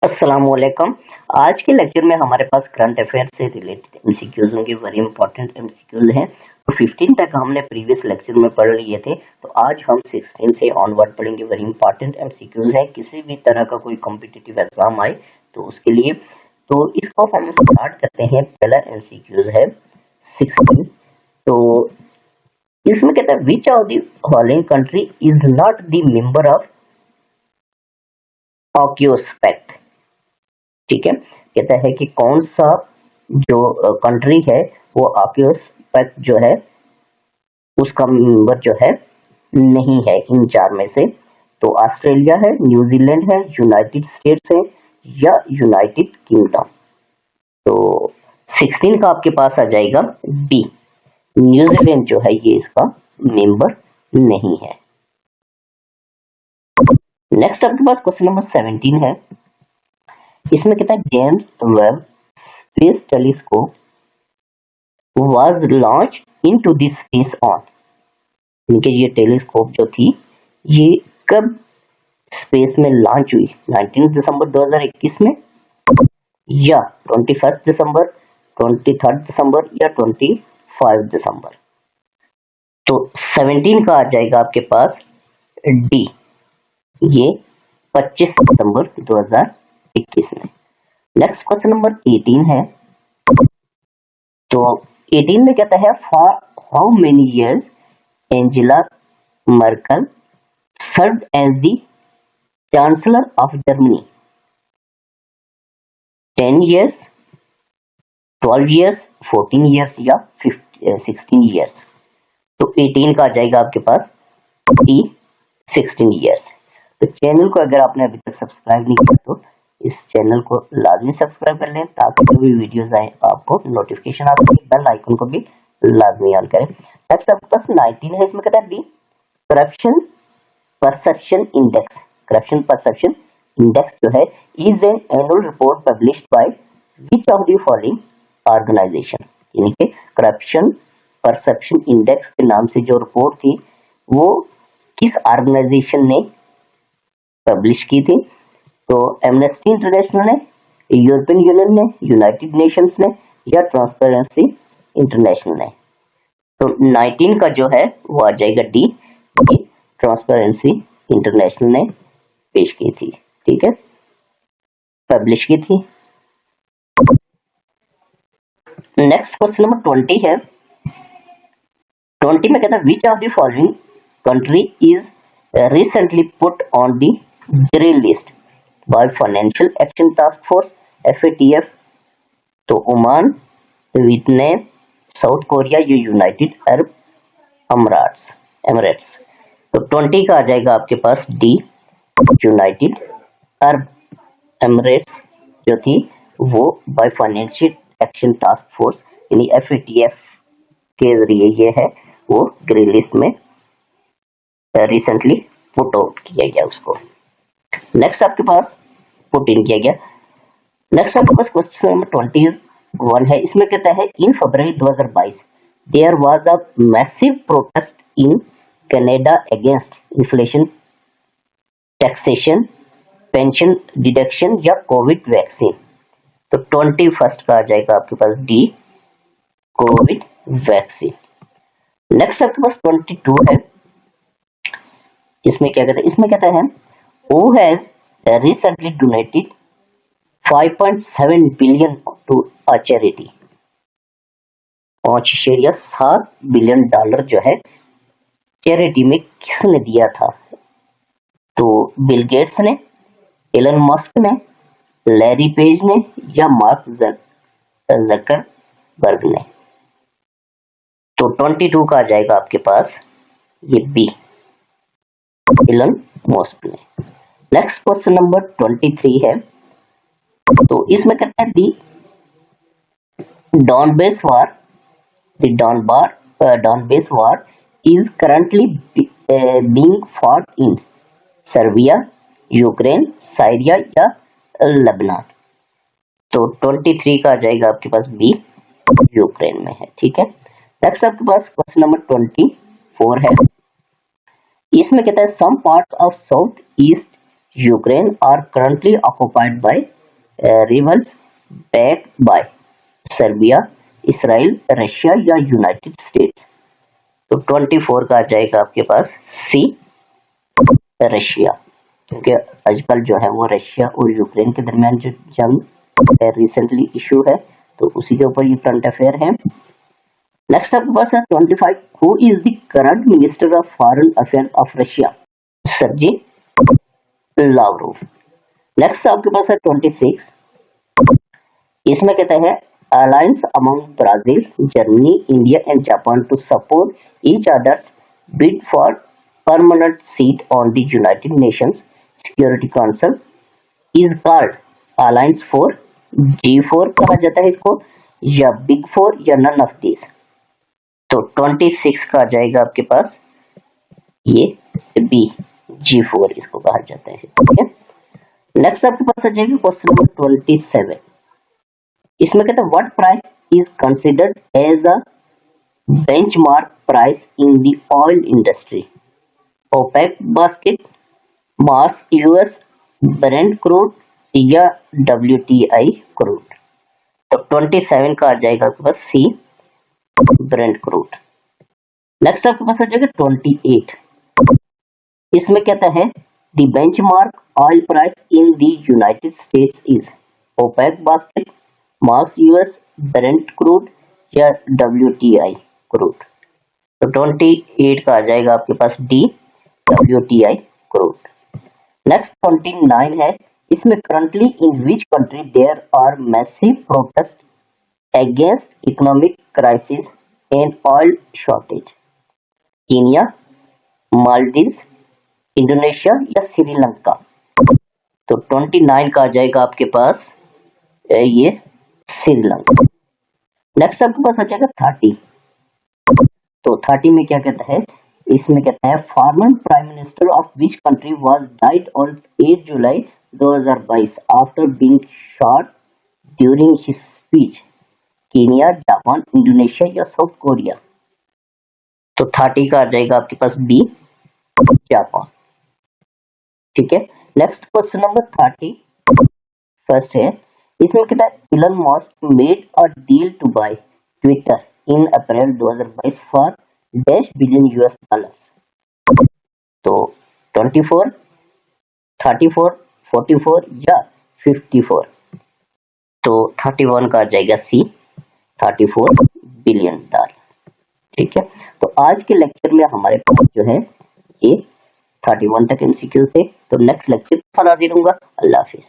अस्सलामुअलैकुम। आज के लेक्चर में हमारे पास करंट अफेयर से रिलेटेड एमसीक्यूज होंगे, वेरी इंपॉर्टेंट एमसीक्यूज हैं। तो 15 तक हमने प्रीवियस लेक्चर में पढ़ लिए थे, तो आज हम 16 से ऑनवर्ड पढ़ेंगे। वेरी इंपॉर्टेंट एमसीक्यूज है, किसी भी तरह का कोई कॉम्पिटिटिव एग्जाम आए तो उसके लिए। तो इसको हम स्टार्ट करते हैं। पहला एमसीक्यूज है 16। तो इसमें कहता है which of the following country is not the member of AUKUS pact. ठीक है, कहता है कि कौन सा जो कंट्री है वो ऑक्यूस्पेक्ट जो है उसका मेंबर जो है नहीं है इन चार में से। तो ऑस्ट्रेलिया है, न्यूजीलैंड है, यूनाइटेड स्टेट्स है या यूनाइटेड किंगडम। तो 16 का आपके पास आ जाएगा बी, न्यूजीलैंड जो है ये इसका मेंबर नहीं है। नेक्स्ट आपके पास क्वेश्चन नंबर 17 है। इसमें कहता है James Webb space telescope was launched into the space on। इनके ये टेलीस्कोप जो थी ये कब स्पेस में लॉन्च हुई? 19 दिसंबर 2021 में या 21 दिसंबर, 23 दिसंबर या 25 दिसंबर। तो 17 का आ जाएगा आपके पास डी, ये 25 दिसंबर 2021 में। नेक्स्ट क्वेश्चन नंबर 18 है। तो 18 में कहता है for how many years Angela Merkel served as the Chancellor of Germany? 10 years, 12 years, 14 years या 16 years। तो 18 का आ जाएगा आपके पास डी, 16 years। तो चैनल को अगर आपने अभी तक सब्सक्राइब नहीं किया तो इस चैनल को लाजमी सब्सक्राइब कर लें ताकि जो भी वीडियोस आए आपको नोटिफिकेशन आती है। बेल आइकन को भी लाजमी ऑन करें। नेक्स्ट आपके पास 19 है, इसमें कहता है the corruption perception index. Corruption perception index जो है is an annual report published by which of the following organization. यानी कि करप्शन परसेप्शन इंडेक्स के नाम से जो रिपोर्ट थी वो किस ऑर्गेनाइजेशन ने पब्लिश की थी? तो एमनेस्टी इंटरनेशनल ने, यूरोपियन यूनियन ने, यूनाइटेड नेशंस ने या ट्रांसपेरेंसी इंटरनेशनल ने। तो 19 का जो है वो आ जाएगा डी, ट्रांसपेरेंसी इंटरनेशनल ने पेश की थी। ठीक है, पब्लिश की थी। नेक्स्ट क्वेश्चन नंबर 20 है। 20 में कहता है which of the following country is recently put on the grey list by financial action task force FATF। तो ओमान, वियतनाम, साउथ कोरिया या यूनाइटेड अरब एमिरेट्स। तो 20 का आ जाएगा आपके पास डी, यूनाइटेड अरब एमिरेट्स जो थी वो by financial action task force यानी FATF के जरिए ये है वो ग्रे लिस्ट में रिसेंटली पुट आउट किया गया उसको। नेक्स्ट आपके पास पुट इन किया गया। नेक्स्ट आपके पास क्वेश्चन नंबर 21 है। इसमें कहता है in February 2022 there was a massive protest in Canada against inflation, taxation, pension deduction या कोविड वैक्सीन। तो 21 का आ जाएगा आपके पास डी, कोविड वैक्सीन। नेक्स्ट आपके पास 22 है। इसमें क्या कहता है? इसमें कहता है who has recently donated 5.7 billion to a charity. 5.7 billion dollar जो है चैरिटी में किसने दिया था? तो बिल गेट्स ने, एलन मस्क ने, लैरी पेज ने या मार्क जकरबर्ग ने। तो 22 का आ जाएगा आपके पास ये बी, एलन मस्क ने। नेक्स्ट क्वेश्चन नंबर 23 है। तो इसमें कहता है the Donbas war, the Donbas war is currently being fought in Serbia, Ukraine, Syria या लेबनान। तो 23 का आ जाएगा आपके पास बी, यूक्रेन में है। ठीक है, नेक्स्ट आपके पास क्वेश्चन नंबर 24 है। इसमें कहता है some parts of south east Ukraine are currently occupied by rebels backed by Serbia, Israel, Russia या यूनाइटेड स्टेट्स। तो 24 का आ जाएगा आपके पास सी, रशिया, क्योंकि आजकल जो है वो रशिया और यूक्रेन के दरमियान जो जंग रिसेंटली इशू है, तो उसी के ऊपर ये करंट अफेयर है। नेक्स्ट आपके पास है 25, who is the current minister of foreign affairs of Russia? Sergey Lavrov. Next आपके पास है 26, इसमें कहता है alliance among Brazil, Germany, India and Japan to support each others bid for permanent seat on the United Nations Security Council is called alliance four, G4 कहा जाता है इसको, या बिग फोर, या नन ऑफ दिस। तो 26 का आ जाएगा आपके पास ये बी, G4 इसको कहा जाता है। ठीक है, नेक्स्ट आपके पास आ जाएगा क्वेश्चन नंबर 27, इसमें कहता है what price is considered as a benchmark price in the oil industry? OPEC basket, Mars US Brent crude या WTI क्रूड। तो 27 का आ जाएगा आपके पास सी, ब्रेंट क्रूड। नेक्स्ट आपके पास आ जाएगा 28, इसमें कहता है the benchmark oil price in the United States is OPEC basket, Mars US Brent crude या WTI क्रूड। तो 28 का आ जाएगा आपके पास डी, WTI क्रूड। नेक्स्ट 29 है, इसमें currently in which country there are massive protest against economic crisis and oil shortage? Kenya, Maldives, Indonesia या श्रीलंका। तो 29 का आ जाएगा आपके पास ये श्रीलंका। नेक्स्ट आपके पास आ जाएगा 30, तो 30 में क्या कहता है, इसमें कहता है former prime minister of which country was died on 8 July 2022 after being shot during his speech? Kenya, Japan, Indonesia या साउथ कोरिया। तो 30 का आ जाएगा आपके पास बी, जापान। ठीक है, नेक्स्ट क्वेश्चन नंबर 30 फर्स्ट है, इसमें कहता है Elon Musk made a deal to buy Twitter in April 2022 for dash billion US dollars. तो 24, 34, 44 या 54। तो 31 का आ जाएगा सी, 34 बिलियन डॉलर। ठीक है, तो आज के लेक्चर में हमारे पास जो है ये 31 तक MCQ थे। तो नेक्स्ट लेक्चर हाजिर होऊंगा। अल्लाह हाफिज।